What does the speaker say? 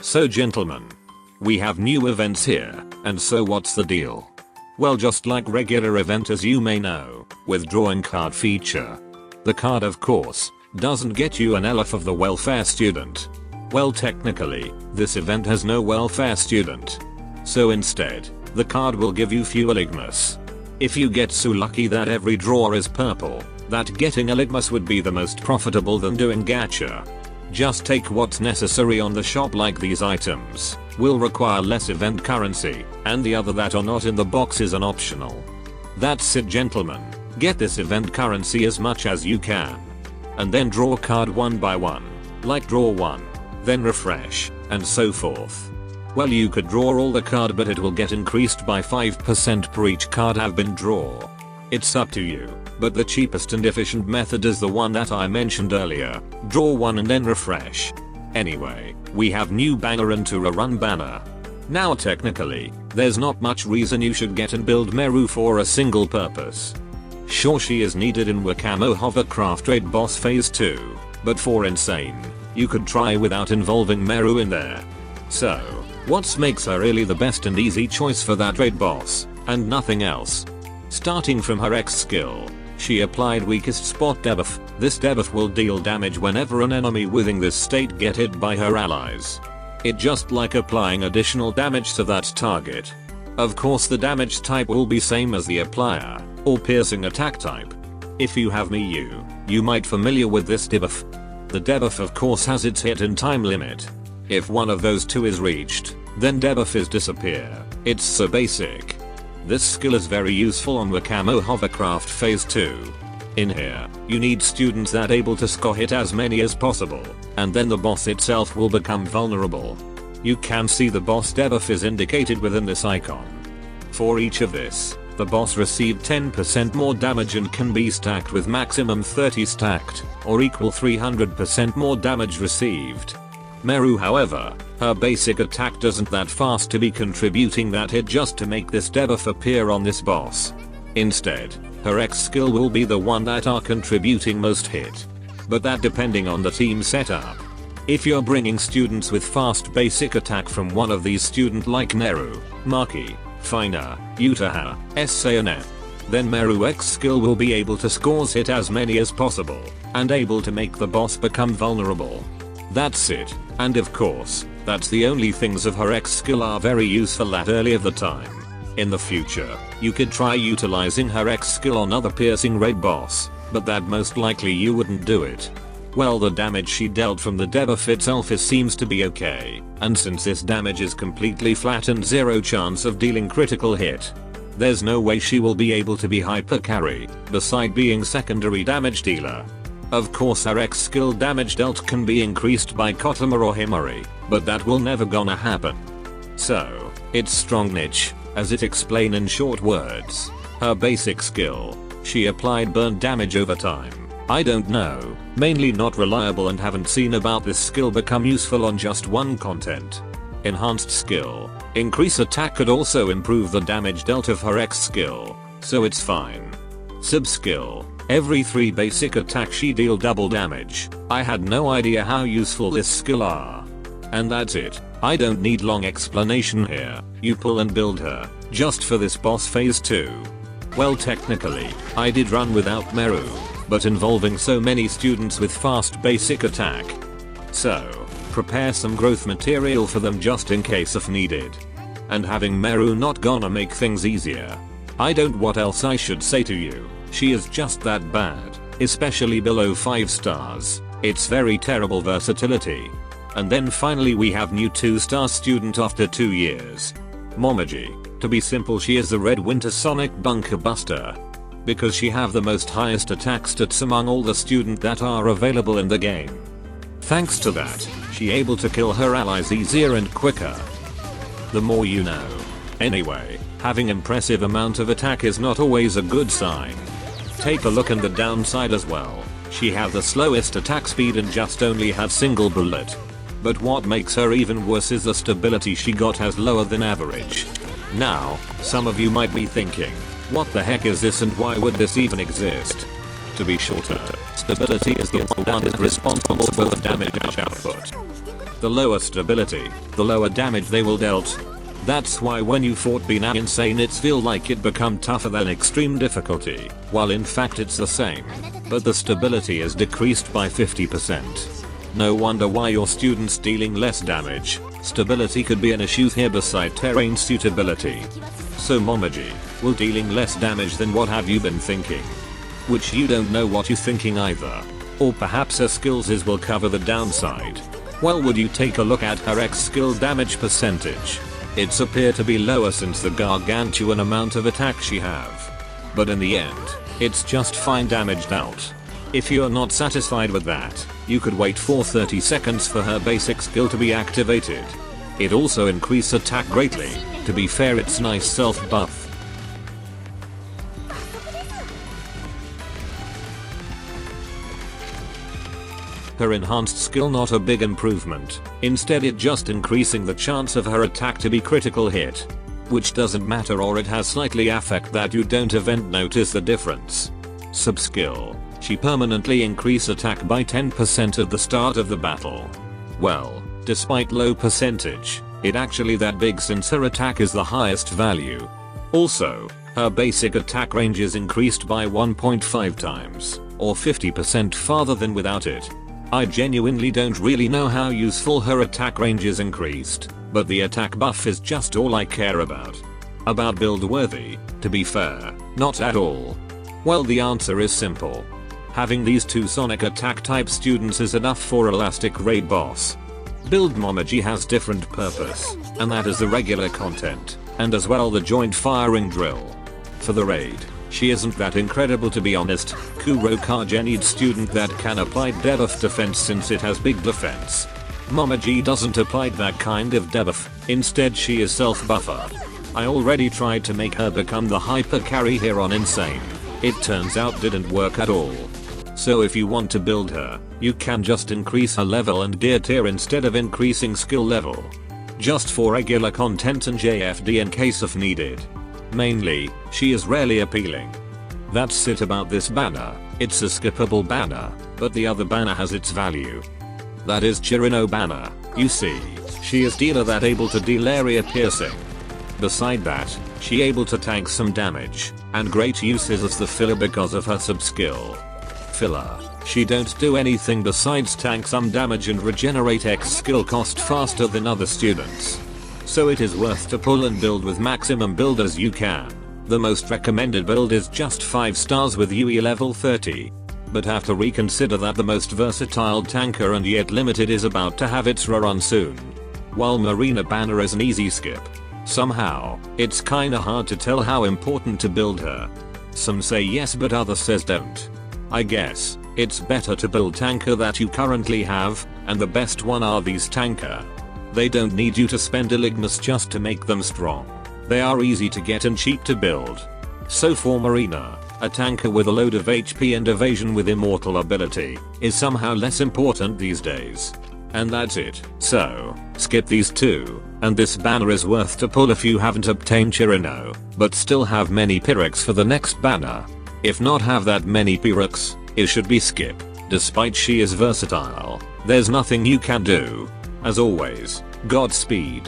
So gentlemen, we have new events here, and so what's the deal? Well, just like regular event, as you may know, with drawing card feature. The card of course, doesn't get you an elf of the welfare student. Well, technically, this event has no welfare student. So instead, the card will give you few eligmas. If you get so lucky that every draw is purple, that getting eligmas would be the most profitable than doing gacha. Just take what's necessary on the shop, like these items will require less event currency, and the other that are not in the box is an optional. That's it gentlemen, get this event currency as much as you can. And then draw card one by one, like draw one, then refresh, and so forth. Well, you could draw all the card, but it will get increased by 5% per each card have been draw. It's up to you, but the cheapest and efficient method is the one that I mentioned earlier, draw one and then refresh. Anyway, we have new banner into a run banner. Now technically, there's not much reason you should get and build Meru for a single purpose. Sure, she is needed in Wakamo Hovercraft raid boss phase 2, but for insane, you could try without involving Meru in there. So, what makes her really the best and easy choice for that raid boss, and nothing else? Starting from her X skill, she applied weakest spot debuff. This debuff will deal damage whenever an enemy within this state get hit by her allies. It just like applying additional damage to that target. Of course, the damage type will be same as the applier, or piercing attack type. If you have me, you might familiar with this debuff. The debuff of course has its hit and time limit. If one of those two is reached, then debuff is disappear. It's so basic. This skill is very useful on Wakamo Hovercraft phase 2. In here, you need students that able to score hit as many as possible, and then the boss itself will become vulnerable. You can see the boss debuff is indicated within this icon. For each of this, the boss received 10% more damage and can be stacked with maximum 30 stacked, or equal 300% more damage received. Meru, however, her basic attack doesn't that fast to be contributing that hit just to make this debuff appear on this boss. Instead, her X skill will be the one that are contributing most hit. But that depending on the team setup. If you're bringing students with fast basic attack from one of these student like Meru, Maki, Fina, Utaha, Sayonet, then Meru X skill will be able to scores hit as many as possible, and able to make the boss become vulnerable. That's it, and of course, that's the only things of her X skill are very useful at early of the time. In the future, you could try utilizing her X skill on other piercing raid boss, but that most likely you wouldn't do it. Well, the damage she dealt from the debuff itself seems to be okay, and since this damage is completely flat and zero chance of dealing critical hit, there's no way she will be able to be hyper carry, beside being secondary damage dealer. Of course, her X skill damage dealt can be increased by Kotama or Himari, but that will never gonna happen. So, it's strong niche, as it explain in short words. Her basic skill, she applied burn damage over time. I don't know, mainly not reliable and haven't seen about this skill become useful on just one content. Enhanced skill, increase attack could also improve the damage dealt of her X skill, so it's fine. Sub skill, every 3 basic attack she deal double damage. I had no idea how useful this skill are. And that's it, I don't need long explanation here, you pull and build her, just for this boss phase 2. Well, technically, I did run without Meru, but involving so many students with fast basic attack. So, prepare some growth material for them just in case if needed. And having Meru not gonna make things easier. I don't what else I should say to you, she is just that bad, especially below 5 stars, it's very terrible versatility. And then finally we have new 2-star student after 2 years. Momiji, to be simple, she is the Red Winter Sonic Bunker Buster. Because she have the most highest attack stats among all the student that are available in the game. Thanks to that, she able to kill her allies easier and quicker. The more you know. Anyway, having impressive amount of attack is not always a good sign. Take a look at the downside as well. She have the slowest attack speed and just only have single bullet. But what makes her even worse is the stability she got has lower than average. Now, some of you might be thinking, what the heck is this and why would this even exist? To be shorter, stability is the one that is responsible for the damage output. the lower stability, the lower damage they will dealt. That's why when you fought Bina Insane it feel like it become tougher than extreme difficulty, while in fact it's the same. But the stability is decreased by 50%. No wonder why your students dealing less damage. Stability could be an issue here beside terrain suitability. So Momiji, will dealing less damage than what have you been thinking? Which you don't know what you're thinking either. Or perhaps her skills will cover the downside. Well, would you take a look at her X skill damage percentage? It's appear to be lower since the gargantuan amount of attack she have. But in the end, it's just fine damaged out. If you're not satisfied with that, you could wait for 30 seconds for her basic skill to be activated. It also increase attack greatly. To be fair, it's nice self buff. Her enhanced skill not a big improvement, instead it just increasing the chance of her attack to be critical hit. Which doesn't matter, or it has slightly affect that you don't even notice the difference. Sub skill, she permanently increase attack by 10% at the start of the battle. Well, despite low percentage, it actually that big since her attack is the highest value. Also, her basic attack range is increased by 1.5 times, or 50% farther than without it. I genuinely don't really know how useful her attack range is increased, but the attack buff is just all I care about. About build worthy, to be fair, not at all. Well, the answer is simple. Having these two sonic attack type students is enough for elastic raid boss. Build Momiji has different purpose, and that is the regular content, and as well the joint firing drill. For the raid, she isn't that incredible to be honest. Kurokaja needs student that can apply debuff defense since it has big defense. Momiji doesn't apply that kind of debuff, instead she is self buffer. I already tried to make her become the hyper carry here on Insane. It turns out didn't work at all. So if you want to build her, you can just increase her level and gear tier instead of increasing skill level. Just for regular content and JFD in case of needed. Mainly, she is rarely appealing. That's it about this banner. It's a skippable banner, but the other banner has its value. That is Chirino banner. You see, she is dealer that able to deal area piercing. Beside that, she able to tank some damage, and great uses as the filler because of her sub skill. Filler, she don't do anything besides tank some damage and regenerate X skill cost faster than other students. So it is worth to pull and build with maximum build as you can. The most recommended build is just 5 stars with UE level 30. But have to reconsider that the most versatile tanker and yet limited is about to have its rerun soon. While Marina banner is an easy skip. Somehow, it's kinda hard to tell how important to build her. Some say yes but others says don't. I guess, it's better to build tanker that you currently have, and the best one are these tanker. They don't need you to spend eligmas just to make them strong. They are easy to get and cheap to build. So for Marina, a tanker with a load of HP and evasion with immortal ability is somehow less important these days. And that's it. So, skip these two, and this banner is worth to pull if you haven't obtained Chirino, but still have many Pyrex for the next banner. If not have that many Pyrex, it should be skip. Despite she is versatile, there's nothing you can do. As always, Godspeed.